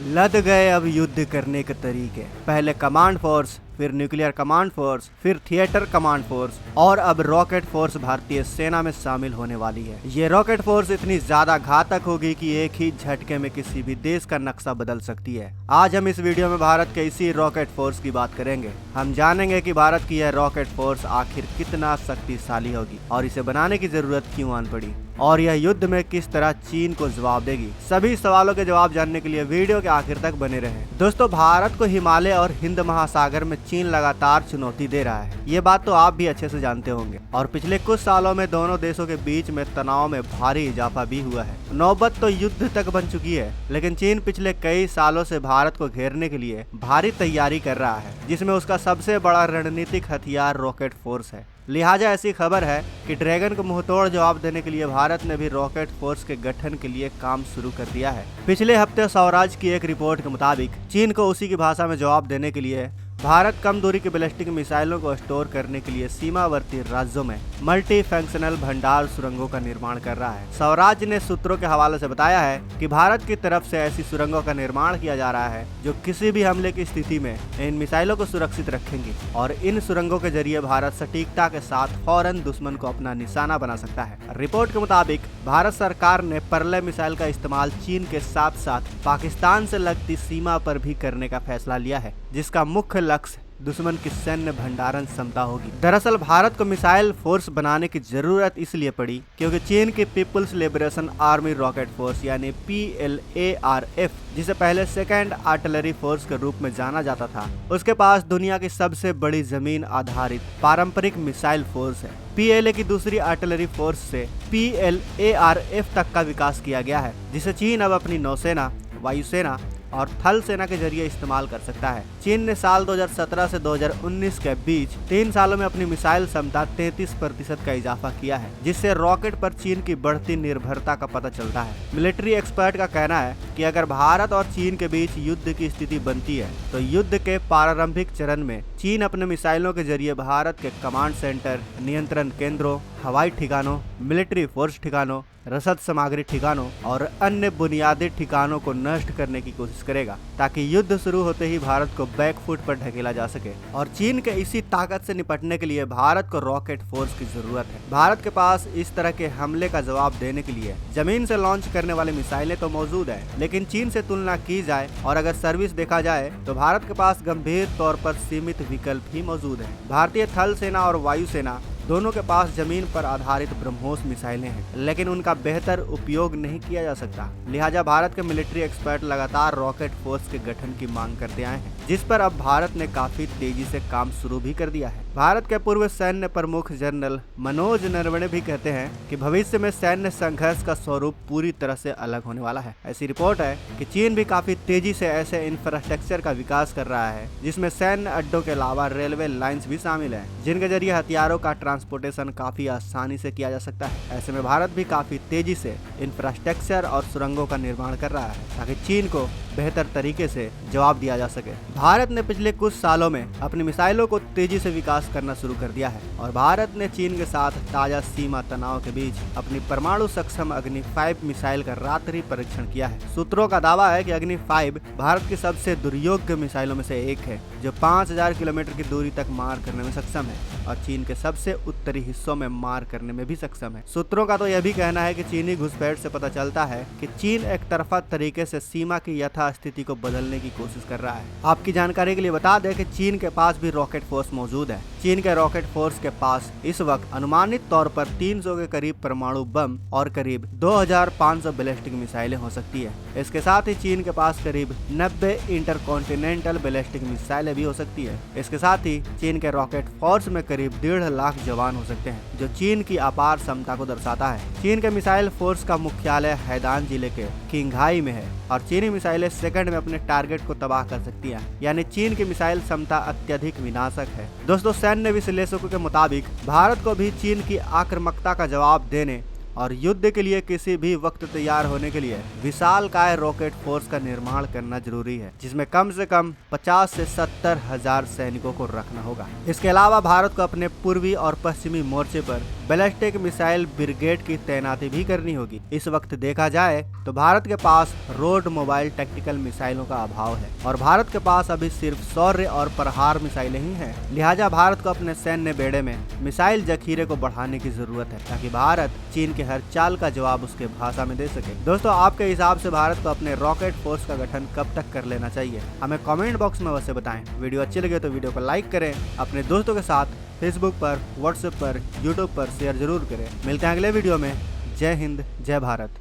लद गए अब युद्ध करने के तरीके। पहले कमांड फोर्स, फिर न्यूक्लियर कमांड फोर्स, फिर थिएटर कमांड फोर्स और अब रॉकेट फोर्स भारतीय सेना में शामिल होने वाली है। ये रॉकेट फोर्स इतनी ज्यादा घातक होगी कि एक ही झटके में किसी भी देश का नक्शा बदल सकती है। आज हम इस वीडियो में भारत के इसी रॉकेट फोर्स की बात करेंगे। हम जानेंगे कि भारत की यह रॉकेट फोर्स आखिर कितना शक्तिशाली होगी और इसे बनाने की जरूरत क्यों आन पड़ी और यह युद्ध में किस तरह चीन को जवाब देगी। सभी सवालों के जवाब जानने के लिए वीडियो के आखिर तक बने रहें। दोस्तों, भारत को हिमालय और हिंद महासागर में चीन लगातार चुनौती दे रहा है। ये बात तो आप भी अच्छे से जानते होंगे और पिछले कुछ सालों में दोनों देशों के बीच में तनाव में भारी इजाफा भी हुआ है। नौबत तो युद्ध तक बन चुकी है, लेकिन चीन पिछले कई सालों से भारत को घेरने के लिए भारी तैयारी कर रहा है, जिसमें उसका सबसे बड़ा रणनीतिक हथियार रॉकेट फोर्स है। लिहाजा ऐसी खबर है कि ड्रैगन को मुंहतोड़ जवाब देने के लिए भारत ने भी रॉकेट फोर्स के गठन के लिए काम शुरू कर दिया है। पिछले हफ्ते स्वराज की एक रिपोर्ट के मुताबिक चीन को उसी की भाषा में जवाब देने के लिए भारत कम दूरी के बैलिस्टिक मिसाइलों को स्टोर करने के लिए सीमावर्ती राज्यों में मल्टी फंक्शनल भंडार सुरंगों का निर्माण कर रहा है। स्वराज ने सूत्रों के हवाले से बताया है कि भारत की तरफ से ऐसी सुरंगों का निर्माण किया जा रहा है जो किसी भी हमले की स्थिति में इन मिसाइलों को सुरक्षित रखेंगी और इन सुरंगों के जरिए भारत सटीकता के साथ फौरन दुश्मन को अपना निशाना बना सकता है। रिपोर्ट के मुताबिक भारत सरकार ने परले मिसाइल का इस्तेमाल चीन के साथ साथ पाकिस्तान से लगती सीमा पर भी करने का फैसला लिया है, जिसका मुख्य लक्ष्य दुश्मन की सैन्य भंडारण क्षमता होगी। दरअसल भारत को मिसाइल फोर्स बनाने की जरूरत इसलिए पड़ी क्योंकि चीन की People's Liberation Army Rocket Force यानी PLARF, जिसे पहले सेकेंड आर्टिलरी फोर्स के रूप में जाना जाता था, उसके पास दुनिया की सबसे बड़ी जमीन आधारित पारंपरिक मिसाइल फोर्स है। PLA की दूसरी आर्टिलरी फोर्स से PLARF तक का विकास किया गया है, जिसे चीन अब अपनी नौसेना, वायुसेना और थल सेना के जरिए इस्तेमाल कर सकता है। चीन ने साल 2017 से 2019 के बीच 3 सालों में अपनी मिसाइल क्षमता 33% का इजाफा किया है, जिससे रॉकेट पर चीन की बढ़ती निर्भरता का पता चलता है। मिलिट्री एक्सपर्ट का कहना है कि अगर भारत और चीन के बीच युद्ध की स्थिति बनती है तो युद्ध के प्रारंभिक चरण में चीन अपने मिसाइलों के जरिए भारत के कमांड सेंटर, नियंत्रण केंद्रों, हवाई ठिकानों, मिलिट्री फोर्स ठिकानों, रसद सामग्री ठिकानों और अन्य बुनियादी ठिकानों को नष्ट करने की कोशिश करेगा, ताकि युद्ध शुरू होते ही भारत को बैकफुट पर ढकेला जा सके। और चीन के इसी ताकत से निपटने के लिए भारत को रॉकेट फोर्स की जरूरत है। भारत के पास इस तरह के हमले का जवाब देने के लिए जमीन से लॉन्च करने वाली मिसाइलें तो मौजूद है, लेकिन चीन से तुलना की जाए और अगर सर्विस देखा जाए तो भारत के पास गंभीर तौर पर सीमित विकल्प ही मौजूद है। भारतीय थल सेना और वायुसेना दोनों के पास जमीन पर आधारित ब्रह्मोस मिसाइलें हैं, लेकिन उनका बेहतर उपयोग नहीं किया जा सकता। लिहाजा भारत के मिलिट्री एक्सपर्ट लगातार रॉकेट फोर्स के गठन की मांग करते आए हैं, जिस पर अब भारत ने काफी तेजी से काम शुरू भी कर दिया है। भारत के पूर्व सैन्य प्रमुख जनरल मनोज नरवणे भी कहते हैं कि भविष्य में सैन्य संघर्ष का स्वरूप पूरी तरह से अलग होने वाला है। ऐसी रिपोर्ट है कि चीन भी काफी तेजी से ऐसे इंफ्रास्ट्रक्चर का विकास कर रहा है, जिसमें सैन्य अड्डों के अलावा रेलवे लाइंस भी शामिल है, जिनके जरिए हथियारों का ट्रांसपोर्टेशन काफी आसानी से किया जा सकता है। ऐसे में भारत भी काफी तेजी से इंफ्रास्ट्रक्चर और सुरंगों का निर्माण कर रहा है, ताकि चीन को बेहतर तरीके से जवाब दिया जा सके। भारत ने पिछले कुछ सालों में अपनी मिसाइलों को तेजी से विकास करना शुरू कर दिया है और भारत ने चीन के साथ ताजा सीमा तनाव के बीच अपनी परमाणु सक्षम अग्नि 5 मिसाइल का रात्रि परीक्षण किया है। सूत्रों का दावा है कि अग्नि 5 भारत की सबसे दुर्योग्य मिसाइलों में से एक है, जो 5000 किलोमीटर की दूरी तक मार करने में सक्षम है और चीन के सबसे उत्तरी हिस्सों में मार करने में भी सक्षम है। सूत्रों का तो यह भी कहना है कि चीनी घुसपैठ से पता चलता है कि चीन एक तरफा तरीके से सीमा की यथास्थिति को बदलने की कोशिश कर रहा है। आपकी जानकारी के लिए बता दें कि चीन के पास भी रॉकेट फोर्स मौजूद है। चीन के रॉकेट फोर्स के पास इस वक्त अनुमानित तौर पर 300 के करीब परमाणु बम और करीब 2500 बैलिस्टिक मिसाइलें हो सकती है। इसके साथ ही चीन के पास करीब 90 इंटरकॉन्टिनेंटल बैलिस्टिक मिसाइलें भी हो सकती है। इसके साथ ही चीन के रॉकेट फोर्स में करीब 1.5 लाख जवान हो सकते हैं, जो चीन की अपार क्षमता को दर्शाता है। चीन के मिसाइल फोर्स का मुख्यालय हैदान जिले के किंघाई में है और चीनी मिसाइलें सेकंड में अपने टारगेट को तबाह कर सकती हैं, यानी चीन की मिसाइल क्षमता अत्यधिक विनाशक है। दोस्तों, सैन्य विश्लेषकों के मुताबिक भारत को भी चीन की आक्रामकता का जवाब देने और युद्ध के लिए किसी भी वक्त तैयार होने के लिए विशालकाय रॉकेट फोर्स का निर्माण करना जरूरी है, जिसमें कम से कम 50 से 70 हजार सैनिकों को रखना होगा। इसके अलावा भारत को अपने पूर्वी और पश्चिमी मोर्चे पर बैलिस्टिक मिसाइल ब्रिगेड की तैनाती भी करनी होगी। इस वक्त देखा जाए तो भारत के पास रोड मोबाइल टैक्टिकल मिसाइलों का अभाव है और भारत के पास अभी सिर्फ शौर्य और प्रहार मिसाइलें ही हैं। लिहाजा भारत को अपने सैन्य बेड़े में मिसाइल जखीरे को बढ़ाने की जरूरत है, ताकि भारत चीन के हर चाल का जवाब उसके भाषा में दे सके। दोस्तों, आपके हिसाब से भारत को अपने रॉकेट फोर्स का गठन कब तक कर लेना चाहिए, हमें कमेंट बॉक्स में वैसे बताएं। वीडियो अच्छी लगे तो वीडियो को लाइक करें, अपने दोस्तों के साथ फेसबुक पर, व्हाट्सएप पर, यूट्यूब पर शेयर जरूर करें। मिलते हैं अगले वीडियो में। जय हिंद, जय भारत।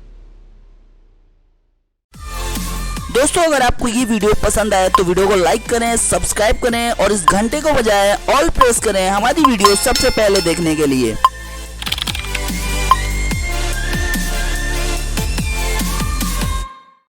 दोस्तों, अगर आपको ये वीडियो पसंद आए तो वीडियो को लाइक करें, सब्सक्राइब करें और इस घंटे को बजाय ऑल प्रेस करें हमारी वीडियो सबसे पहले देखने के लिए।